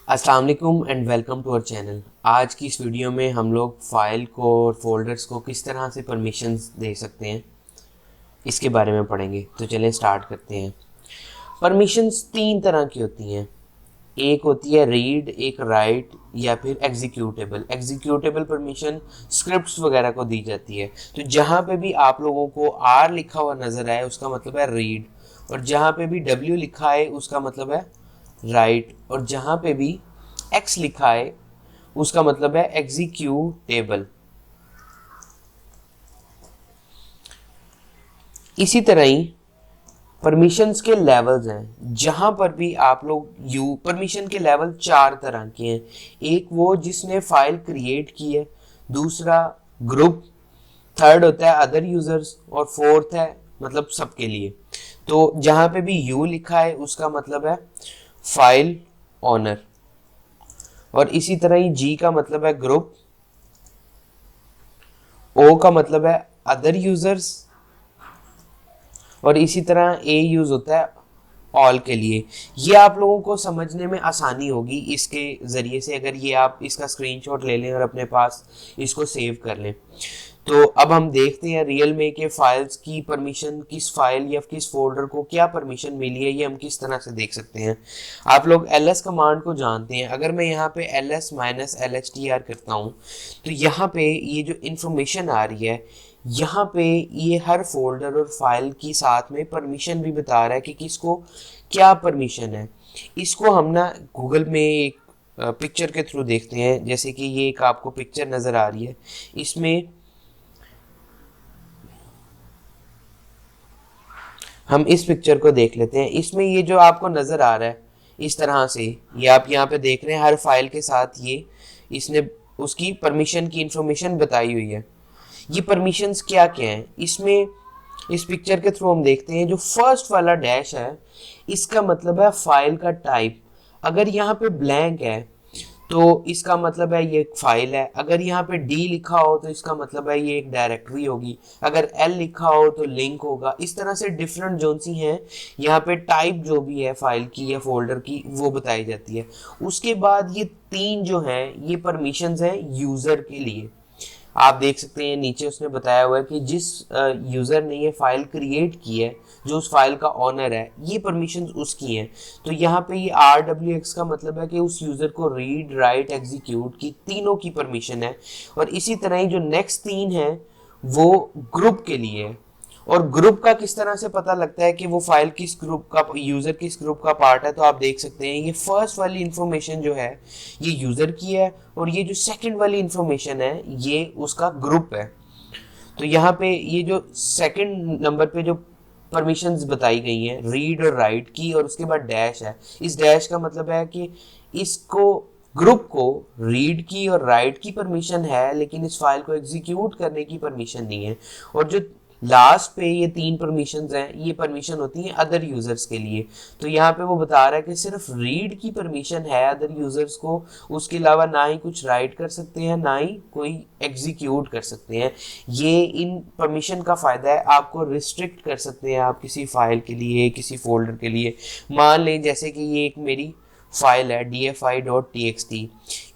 अस्सलाम वालेकुम and welcome to our channel. आज की इस वीडियो में हम लोग फाइल को और फोल्डर्स को किस तरह से परमिशंस दे सकते हैं इसके बारे में पढ़ेंगे। तो चलें स्टार्ट करते हैं। परमिशंस तीन तरह की होती हैं। एक होती है रीड, एक राइट या फिर एग्जीक्यूटेबल। एग्जीक्यूटेबल परमिशन स्क्रिप्ट्स वगैरह को दी जाती है। तो जहाँ पे भी आप लोगों को आर लिखा हुआ नज़र आए उसका मतलब है रीड, और जहाँ पे भी डब्ल्यू लिखा है उसका मतलब है राइट, और जहाँ पे भी एक्स लिखा है उसका मतलब है एग्जीक्यूटेबल। इसी तरह ही परमिशंस के लेवल्स हैं। जहां पर भी आप लोग परमिशन के लेवल चार तरह के हैं। एक वो जिसने फाइल क्रिएट की है, दूसरा ग्रुप, थर्ड होता है अदर यूजर्स, और फोर्थ है मतलब सबके लिए। तो जहां पे भी यू लिखा है उसका मतलब है फाइल ओनर, और इसी तरह ही जी का मतलब है ग्रुप, ओ का मतलब है अदर यूजर्स, और इसी तरह ए यूज होता है ऑल के लिए। ये आप लोगों को समझने में आसानी होगी इसके ज़रिए से, अगर ये आप इसका स्क्रीनशॉट ले लें और अपने पास इसको सेव कर लें। तो अब हम देखते हैं रियल में कि फाइल्स की परमिशन, किस फाइल या किस फोल्डर को क्या परमिशन मिली है, ये हम किस तरह से देख सकते हैं। आप लोग ls कमांड को जानते हैं। अगर मैं यहाँ पे ls -lhtr करता हूँ तो यहाँ पे ये जो इंफॉर्मेशन आ रही है, यहाँ पे ये हर फोल्डर और फाइल की साथ में परमिशन भी बता रहा है कि किसको क्या परमिशन है। इसको हम ना गूगल में एक पिक्चर के थ्रू देखते हैं। जैसे कि ये एक आपको पिक्चर नज़र आ रही है, इसमें हम इस पिक्चर को देख लेते हैं। इसमें ये जो आपको नज़र आ रहा है इस तरह से, ये आप यहाँ पे देख रहे हैं हर फाइल के साथ ये इसने उसकी परमिशन की इंफॉर्मेशन बताई हुई है। ये परमिशंस क्या क्या हैं इसमें, इस पिक्चर के थ्रू हम देखते हैं। जो फर्स्ट वाला डैश है इसका मतलब है फाइल का टाइप। अगर यहाँ पे ब्लैंक है तो इसका मतलब है ये एक फाइल है। अगर यहाँ पे डी लिखा हो तो इसका मतलब है ये एक डायरेक्टरी होगी। अगर एल लिखा हो तो लिंक होगा। इस तरह से डिफरेंट जोन सी हैं, यहाँ पे टाइप जो भी है फाइल की या फोल्डर की वो बताई जाती है। उसके बाद ये तीन जो हैं ये परमिशंस हैं यूज़र के लिए। आप देख सकते हैं नीचे उसने बताया हुआ है कि जिस यूज़र ने ये फाइल क्रिएट की है, जो उस फाइल का ऑनर है, ये परमिशंस उसकी हैं। तो यहाँ पे ये RWX का मतलब है कि उस यूज़र को रीड, राइट, एग्जीक्यूट की तीनों की परमिशन है। और इसी तरह ही जो नेक्स्ट तीन है वो ग्रुप के लिए है। और ग्रुप का किस तरह से पता लगता है कि वो फाइल किस ग्रुप का, यूज़र किस ग्रुप का पार्ट है। तो आप देख सकते हैं ये फर्स्ट वाली इंफॉर्मेशन जो है ये यूज़र की है, और ये जो सेकंड वाली इंफॉर्मेशन है ये उसका ग्रुप है। तो यहाँ पे ये जो सेकंड नंबर पे जो परमिशंस बताई गई हैं रीड और राइट की, और उसके बाद डैश है। इस डैश का मतलब है कि इसको ग्रुप को रीड की और राइट की परमिशन है, लेकिन इस फाइल को एग्जीक्यूट करने की परमिशन नहीं है। और जो लास्ट पे ये तीन परमिशंस हैं ये परमिशन होती हैं अदर यूजर्स के लिए। तो यहाँ पे वो बता रहा है कि सिर्फ रीड की परमिशन है अदर यूजर्स को, उसके अलावा ना ही कुछ राइट कर सकते हैं ना ही कोई एग्जीक्यूट कर सकते हैं। ये इन परमिशन का फ़ायदा है, आपको रिस्ट्रिक्ट कर सकते हैं आप किसी फाइल के लिए, किसी फोल्डर के लिए। मान लें जैसे कि ये एक मेरी फाइल है dfi.txt,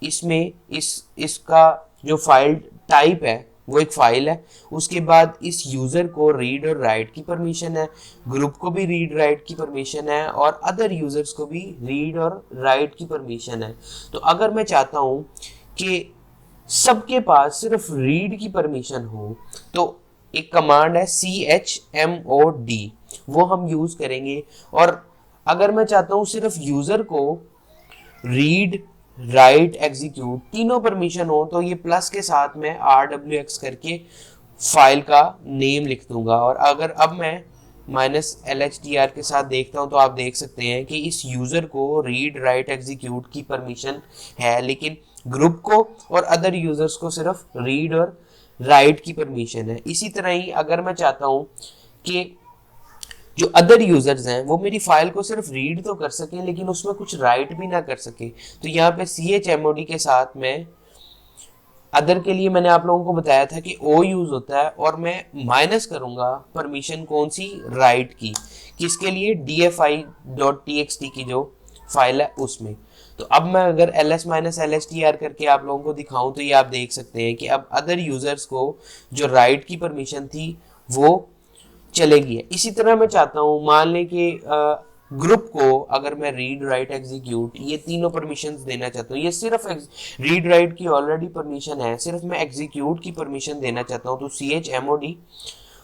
इसमें इसका जो फाइल टाइप है वो एक फाइल है। उसके बाद इस यूज़र को रीड और राइट की परमिशन है, ग्रुप को भी रीड राइट की परमिशन है, और अदर यूज़र्स को भी रीड और राइट की परमिशन है। तो अगर मैं चाहता हूँ कि सबके पास सिर्फ रीड की परमिशन हो तो एक कमांड है chmod, वो हम यूज़ करेंगे। और अगर मैं चाहता हूँ सिर्फ यूज़र को रीड, राइट, एग्जीक्यूट तीनों परमिशन हो तो ये प्लस के साथ में RWX करके फाइल का नेम लिख दूंगा। और अगर अब मैं -lhtr के साथ देखता हूं तो आप देख सकते हैं कि इस यूज़र को रीड, राइट, एग्जीक्यूट की परमिशन है, लेकिन ग्रुप को और अदर यूज़र्स को सिर्फ रीड और राइट की परमिशन है। इसी तरह ही अगर मैं चाहता हूँ कि जो अदर यूजर्स हैं वो मेरी फाइल को सिर्फ रीड तो कर सकें लेकिन उसमें कुछ राइट भी ना कर सके, तो यहाँ पे chmod के साथ में अदर के लिए मैंने आप लोगों को बताया था कि ओ यूज होता है, और मैं माइनस करूंगा परमिशन कौन सी, राइट की, किसके लिए, dfi.txt की जो फाइल है उसमें। तो अब मैं अगर ls माइनस lstr करके आप लोगों को दिखाऊं तो ये आप देख सकते हैं कि अब अदर यूजर्स को जो राइट की परमिशन थी वो चलेगी। इसी तरह मैं चाहता हूं, मान लें कि ग्रुप को अगर मैं रीड राइट एग्जीक्यूट ये तीनों परमिशंस देना चाहता हूँ, ये सिर्फ रीड राइट की ऑलरेडी परमिशन है, सिर्फ मैं एग्जीक्यूट की परमिशन देना चाहता हूँ, तो chmod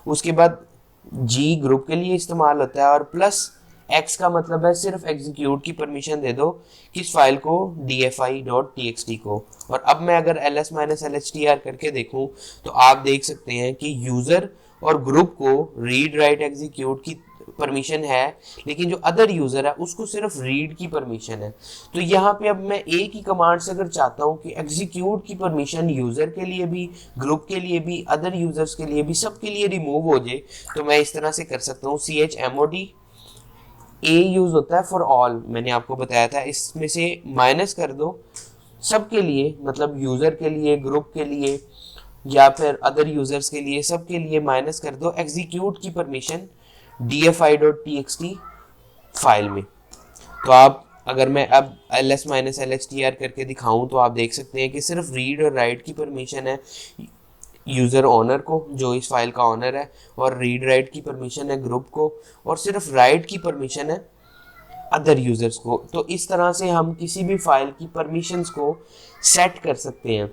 उसके बाद जी ग्रुप के लिए इस्तेमाल होता है और प्लस एक्स का मतलब है सिर्फ एग्जीक्यूट की परमिशन दे दो किस फाइल को, dfi.txt को। और अब मैं अगर ls माइनस lstr करके देखूं तो आप देख सकते हैं कि यूजर और ग्रुप को रीड राइट एग्जीक्यूट की परमिशन है, लेकिन जो अदर यूजर है उसको सिर्फ रीड की परमिशन है। तो यहाँ पे अब मैं एक ही कमांड से अगर चाहता हूँ कि एग्जीक्यूट की परमिशन यूजर के लिए भी, ग्रुप के लिए भी, अदर यूजर्स के लिए भी, सबके लिए रिमूव हो जाए, तो मैं इस तरह से कर सकता हूँ। chmod ए यूज होता है फॉर ऑल, मैंने आपको बताया था, इसमें से माइनस कर दो सबके लिए, मतलब यूजर के लिए, ग्रुप के लिए या फिर अदर यूजर्स के लिए, सबके लिए माइनस कर दो एग्जीक्यूट की परमिशन dfi.txt फाइल में। तो आप अगर मैं अब ls माइनस lstr करके दिखाऊं तो आप देख सकते हैं कि सिर्फ रीड और राइट की परमिशन है यूजर ओनर को, जो इस फाइल का ओनर है, और रीड राइट की परमिशन है ग्रुप को, और सिर्फ राइट की परमिशन है अदर यूजर्स को। तो इस तरह से हम किसी भी फाइल की परमिशंस को सेट कर सकते हैं।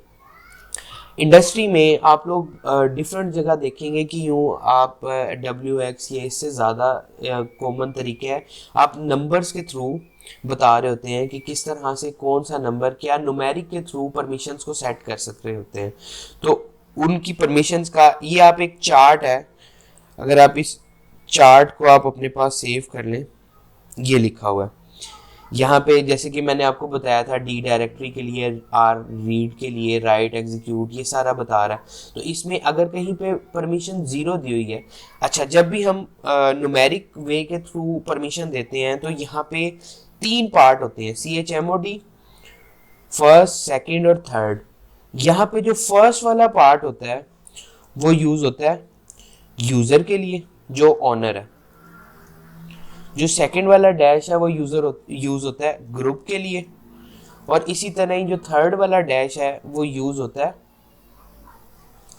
इंडस्ट्री में आप लोग डिफरेंट जगह देखेंगे कि यूँ आप WX या इससे ज़्यादा कॉमन तरीके है, आप नंबर्स के थ्रू बता रहे होते हैं कि किस तरह से कौन सा नंबर क्या न्यूमेरिक के थ्रू परमिशंस को सेट कर सकते होते हैं। तो उनकी परमिशंस का ये आप एक चार्ट है, अगर आप इस चार्ट को आप अपने पास सेव कर लें, ये लिखा हुआ है यहाँ पे, जैसे कि मैंने आपको बताया था डी डायरेक्टरी के लिए, आर रीड के लिए, राइट एग्जीक्यूट, ये सारा बता रहा है। तो इसमें अगर कहीं पे परमिशन 0 दी हुई है, अच्छा जब भी हम न्यूमेरिक वे के थ्रू परमिशन देते हैं तो यहाँ पे 3 पार्ट होते हैं, chmod, फर्स्ट, सेकंड और थर्ड। यहाँ पे जो फर्स्ट वाला पार्ट होता है वो यूज होता है यूजर के लिए जो ओनर है, जो सेकंड वाला डैश है वो यूज होता है ग्रुप के लिए, और इसी तरह ही जो थर्ड वाला डैश है वो यूज होता है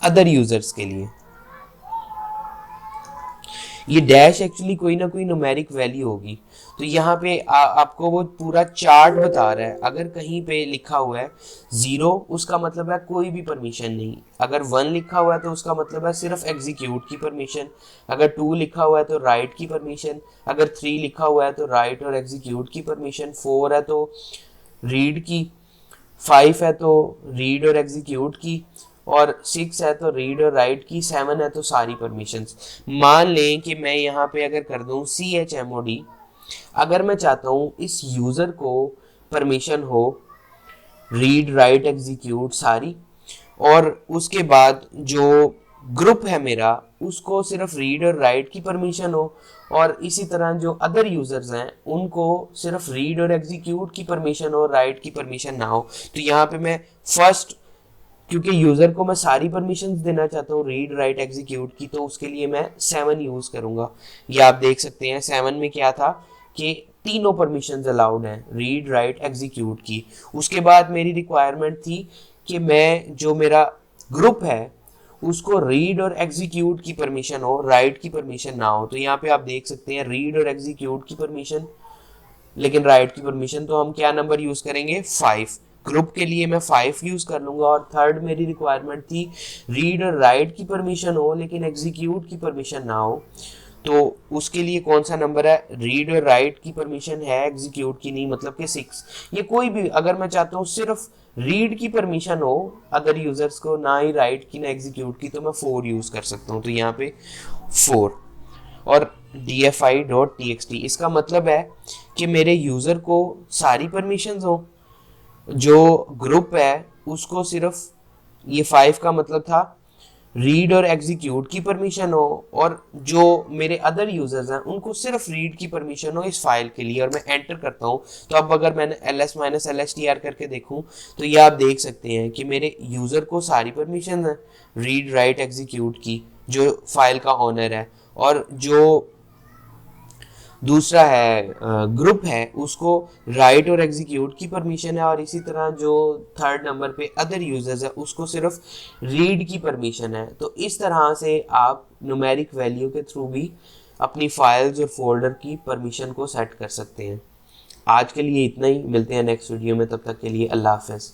अदर यूजर्स के लिए। ये डैश एक्चुअली कोई ना कोई न्यूमेरिक वैल्यू होगी। तो यहाँ पे आपको वो पूरा चार्ट बता रहा है, अगर कहीं पे लिखा हुआ है 0 उसका मतलब है कोई भी परमिशन नहीं, अगर 1 लिखा हुआ है तो उसका मतलब है सिर्फ एग्जीक्यूट की परमिशन, अगर 2 लिखा हुआ है तो राइट की परमिशन, अगर 3 लिखा हुआ है तो राइट और एग्जीक्यूट की परमिशन, 4 है तो रीड की, 5 है तो रीड और एग्जीक्यूट की, और 6 है तो रीड और राइट की, 7 है तो सारी परमिशंस। मान लें कि मैं यहाँ पे अगर कर दूं chmod, अगर मैं चाहता हूँ इस यूजर को परमिशन हो रीड राइट एग्जीक्यूट सारी, और उसके बाद जो ग्रुप है मेरा उसको सिर्फ रीड और राइट की परमिशन हो, और इसी तरह जो अदर यूजर्स हैं उनको सिर्फ रीड और एग्जीक्यूट की परमिशन हो, राइट की परमिशन ना हो। तो यहाँ पे मैं फर्स्ट, क्योंकि यूजर को मैं सारी परमिशंस देना चाहता हूँ रीड राइट एग्जीक्यूट की, तो उसके लिए मैं 7 यूज करूंगा। ये आप देख सकते हैं 7 में क्या था कि तीनों परमिशंस अलाउड हैं रीड राइट एग्जीक्यूट की। उसके बाद मेरी रिक्वायरमेंट थी कि मैं जो मेरा ग्रुप है उसको रीड और एग्जीक्यूट की परमिशन हो, राइट की परमिशन ना हो। तो यहाँ पे आप देख सकते हैं रीड और एग्जीक्यूट की परमिशन, लेकिन राइट की परमिशन तो हम क्या नंबर यूज करेंगे, 5। ग्रुप के लिए मैं 5 यूज कर लूंगा। और थर्ड मेरी रिक्वायरमेंट थी रीड और राइट की परमिशन हो लेकिन एग्जीक्यूट की परमिशन ना हो, तो उसके लिए कौन सा नंबर है, रीड और राइट की परमिशन है, एग्जीक्यूट की नहीं, मतलब कि 6। ये कोई भी, अगर मैं चाहता हूँ सिर्फ रीड की परमिशन हो अदर यूजर्स को, ना ही राइट की ना एग्जीक्यूट की, तो मैं 4 यूज कर सकता हूँ। तो यहाँ पे 4 और dfi.txt, इसका मतलब है कि मेरे यूजर को सारी परमिशंस हो, जो ग्रुप है उसको सिर्फ, ये 5 का मतलब था रीड और एग्जीक्यूट की परमिशन हो, और जो मेरे अदर यूजर्स हैं उनको सिर्फ रीड की परमिशन हो इस फाइल के लिए। और मैं एंटर करता हूँ तो अब अगर मैंने ls माइनस lstr करके देखूँ तो ये आप देख सकते हैं कि मेरे यूजर को सारी परमिशन है रीड राइट एग्जीक्यूट की, जो फाइल का ओनर है, और जो दूसरा है ग्रुप है, उसको राइट और एग्जीक्यूट की परमिशन है, और इसी तरह जो थर्ड नंबर पे अदर यूजर्स है उसको सिर्फ रीड की परमिशन है। तो इस तरह से आप न्यूमेरिक वैल्यू के थ्रू भी अपनी फाइल्स और फोल्डर की परमिशन को सेट कर सकते हैं। आज के लिए इतना ही, मिलते हैं नेक्स्ट वीडियो में, तब तक के लिए अल्लाह हाफ़िज़।